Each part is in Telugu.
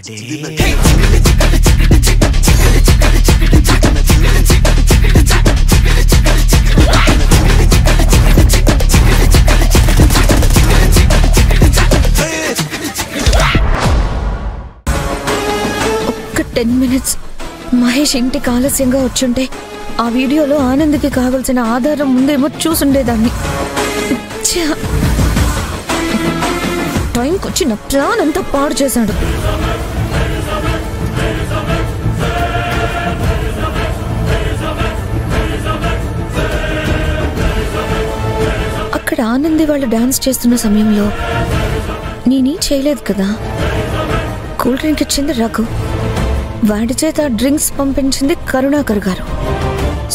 ఒక్క 10 minutes మహేష్ ఇంటికి ఆలస్యంగా వచ్చుంటే ఆ వీడియోలో ఆనంద్కి కావాల్సిన ఆధారం ముందేమో చూసుండేదాన్ని. టైంకి వచ్చి నా ప్లాన్ అంతా పాడు చేశాడు. అక్కడ ఆనంది వాళ్ళు డాన్స్ చేస్తున్న సమయంలో నేనేం చేయలేదు కదా. కూల్ డ్రింక్ ఇచ్చింది రఘు, వాడి చేత డ్రింక్స్ పంపించింది కరుణాకర్ గారు.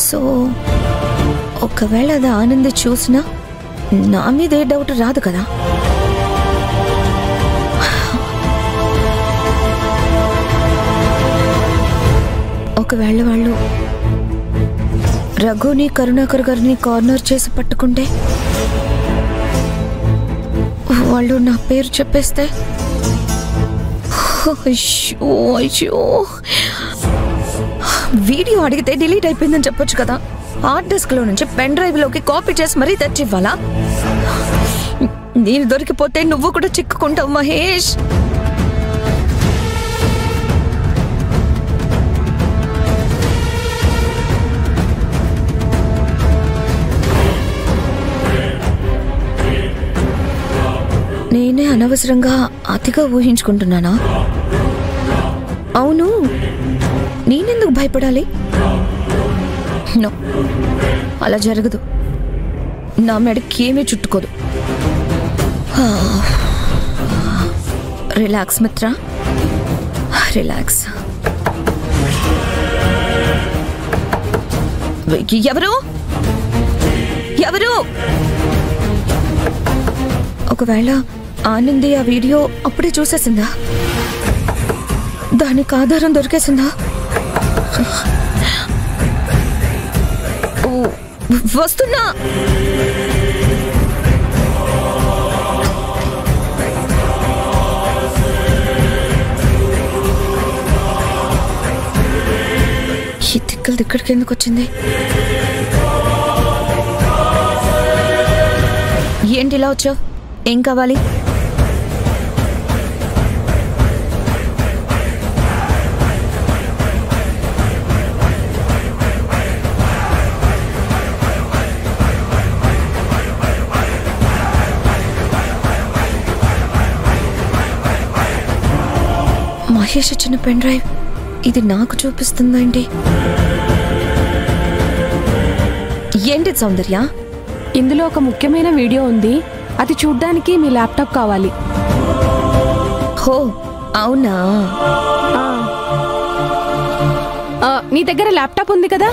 సో ఒకవేళ అది ఆనంది చూసినా నా మీద ఏ డౌట్ రాదు కదా. ఒకవేళ వాళ్ళు రఘుని కరుణాకర్ గారిని కార్నర్ చేసి పట్టుకుంటే, వాళ్ళు నా పేరు చెప్పేస్తే, అయ్యో అయ్యో, వీడియో అడిగితే డిలీట్ అయిపోయిందని చెప్పొచ్చు కదా. హార్డ్ డిస్క్ లో నుంచి పెన్ డ్రైవ్ లోకి కాపీ చేసి మరీ తెచ్చివ్వాలా? నేను దొరికిపోతే నువ్వు కూడా చిక్కుకుంటావు మహేష్. నేనే అనవసరంగా అతిగా ఊహించుకుంటున్నానా? అవును, నేనెందుకు భయపడాలి? నో, అలా జరగదు. నా మెడకి ఏమీ చుట్టుకోదు. రిలాక్స్ మిత్ర, రిలాక్స్. ఎవరు ఎవరు? ఒకవేళ ఆనంది ఆ వీడియో అప్పుడే చూసేసిందా? దానికి ఆధారం దొరికేసిందా? వస్తున్నా. ఈ తిక్కలు ఇక్కడికి ఎందుకు వచ్చింది? ఏంటి ఇలా వచ్చావు? ఏం కావాలి? మహేష్ ఇచ్చిన పెన్ డ్రైవ్ ఇది నాకు చూపిస్తుందా ఏంటి? ఏంటి సౌందర్య? ఇందులో ఒక ముఖ్యమైన వీడియో ఉంది, అది చూడ్డానికి మీ ల్యాప్టాప్ కావాలి. హో అవునా? నీ దగ్గర ల్యాప్టాప్ ఉంది కదా,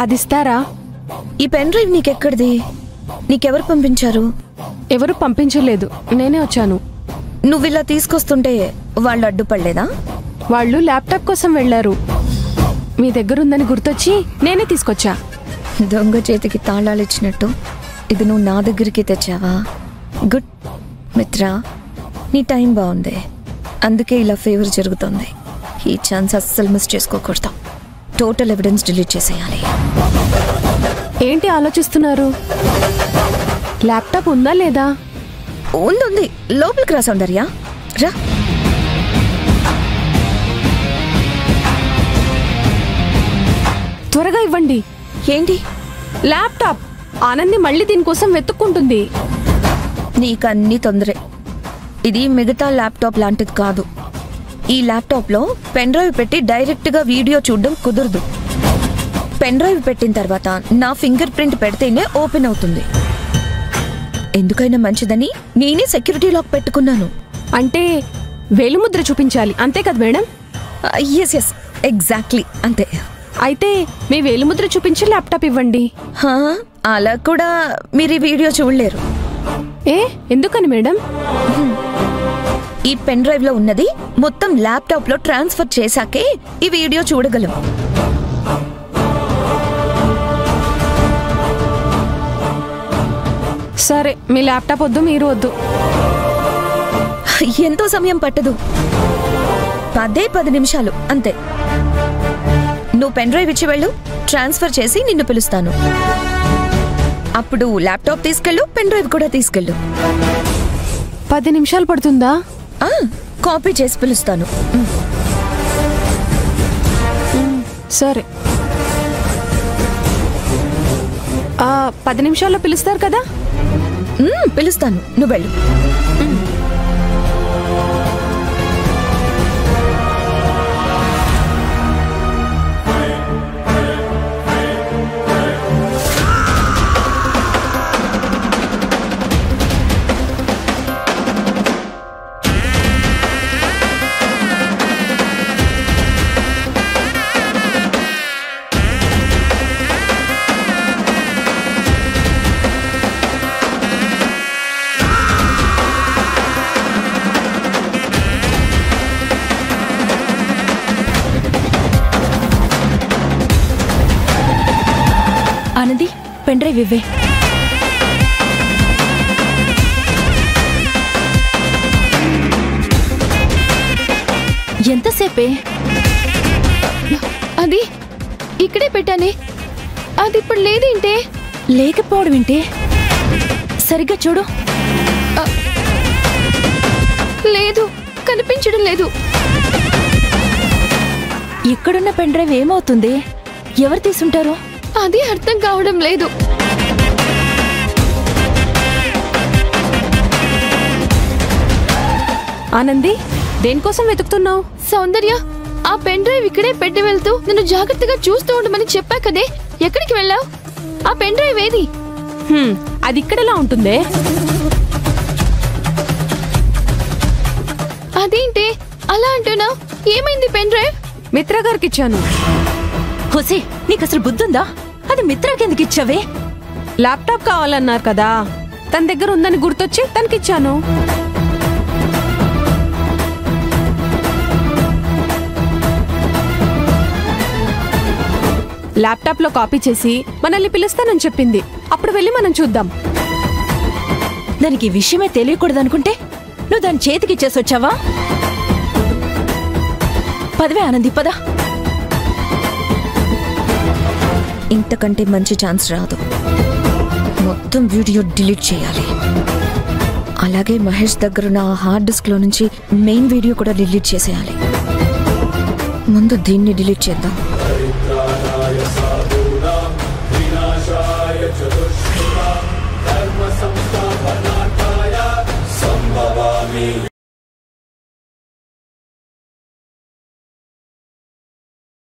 అది ఇస్తారా? ఈ పెన్ డ్రైవ్ నీకెక్కడిది? నీకెవరు పంపించారు? ఎవరు పంపించలేదు, నేనే వచ్చాను. నువ్వు ఇలా తీసుకొస్తుంటే వాళ్ళు అడ్డుపడలేదా? వాళ్ళు ల్యాప్టాప్ కోసం వెళ్లారు, మీ దగ్గర ఉందని గుర్తొచ్చి నేనే తీసుకొచ్చా. దొంగ చేతికి తాళాలు ఇచ్చినట్టు ఇది నువ్వు నా దగ్గరికి తెచ్చావా? గుడ్ మిత్ర, నీ టైం బాగుంది, అందుకే ఇలా ఫేవర్ జరుగుతుంది. ఈ ఛాన్స్ అస్సలు మిస్ చేసుకోకూడదు. టోటల్ ఎవిడెన్స్ డిలీట్ చేసేయాలి. ఏంటి ఆలోచిస్తున్నారు? ల్యాప్టాప్ ఉందా లేదా? ఉంది, లోపలికి రా సౌందర్య, రా. త్వరగా ఇవ్వండి. ఏంటి? ల్యాప్టాప్. ఆనంది మళ్ళీ దీనికోసం వెతుక్కుంటుంది. నీకన్నీ తొందరే. ఇది మిగతా ల్యాప్టాప్ లాంటిది కాదు. ఈ ల్యాప్టాప్లో పెన్ డ్రైవ్ పెట్టి డైరెక్ట్గా వీడియో చూడడం కుదరదు. పెన్ డ్రైవ్ పెట్టిన తర్వాత నా ఫింగర్ ప్రింట్ పెడితేనే ఓపెన్ అవుతుంది. ఎందుకైనా మంచిదని నేనే సెక్యూరిటీ లాక్ పెట్టుకున్నాను. అంటే వేలుముద్ర చూపించాలి, అంతే కదా మేడం? ఎస్ ఎస్, ఎగ్జాక్ట్లీ అంతే. అయితే మీ వేలుముద్ర చూపించి ల్యాప్టాప్ ఇవ్వండి. అలా కూడా మీరు ఈ వీడియో చూడలేరు. ఎందుకని మేడం? ఈ పెన్ డ్రైవ్ లో ఉన్నది మొత్తం ల్యాప్టాప్ లో ట్రాన్స్ఫర్ చేశాకే ఈ వీడియో చూడగలం. సరే, మీ ల్యాప్టాప్ వద్దు, మీరు వద్దు. ఎంతో సమయం పట్టదు, 10 నిమిషాలు అంతే. నువ్వు పెన్ డ్రైవ్ ఇచ్చి వెళ్ళు, ట్రాన్స్ఫర్ చేసి నిన్ను పిలుస్తాను. అప్పుడు ల్యాప్టాప్ తీసుకెళ్ళు, పెన్ డ్రైవ్ కూడా తీసుకెళ్ళు. 10 నిమిషాలు పడుతుందా? కాపీ చేసి పిలుస్తాను. సరే, 10 నిమిషాల్లో పిలుస్తారు కదా? పిలుస్తాను, నువ్వు వెళ్ళు. ఆనంది, పెన్ డ్రైవ్ ఇవ్వే. ఎంతసేపే? అది ఇక్కడే పెట్టానే, అది ఇప్పుడు లేదేంటే? లేకపోవడం ఏంటే? సరిగ్గా చూడు. లేదు, కనిపించడం లేదు. ఇక్కడున్న పెన్ డ్రైవ్ ఏమవుతుంది? ఎవరు తీసుంటారు? అది అర్థం కావడం లేదు. ఆనంది, దేనికోసం వెతుకుతున్నావు? సౌందర్య, ఆ పెన్ డ్రైవ్ ఇక్కడే పెట్టి వెళ్తూ నన్ను జాగ్రత్తగా చూస్తూ ఉండమని చెప్పా కదే, ఎక్కడికి వెళ్ళావు? ఆ పెన్ డ్రైవ్ ఏది? అది ఇక్కడెలా ఉంటుందే? అదేంటి అలా అంటున్నావు? ఏమైంది పెన్ డ్రైవ్? మిత్ర గారికి ఇచ్చాను. హుసే, నీకు అసలు బుద్ధుందా? అది మిత్రకి ఎందుకు ఇచ్చావే? ల్యాప్టాప్ కావాలన్నారు కదా, తన దగ్గర ఉందని గుర్తొచ్చి తనకిచ్చాను. ల్యాప్టాప్ లో కాపీ చేసి మనల్ని పిలుస్తానని చెప్పింది. అప్పుడు వెళ్ళి మనం చూద్దాం. దానికి ఈ విషయమే తెలియకూడదనుకుంటే నువ్వు దాని చేతికిచ్చేసి వచ్చావా? పదవే ఆనంది, పద. ఇంతకంటే మంచి ఛాన్స్ రాదు. మొత్తం వీడియో డిలీట్ చేయాలి. అలాగే మహేష్ దగ్గరున్న ఆ హార్డ్ డిస్క్ లో నుంచి మెయిన్ వీడియో కూడా డిలీట్ చేసేయాలి. ముందు దీన్ని డిలీట్ చేద్దాం.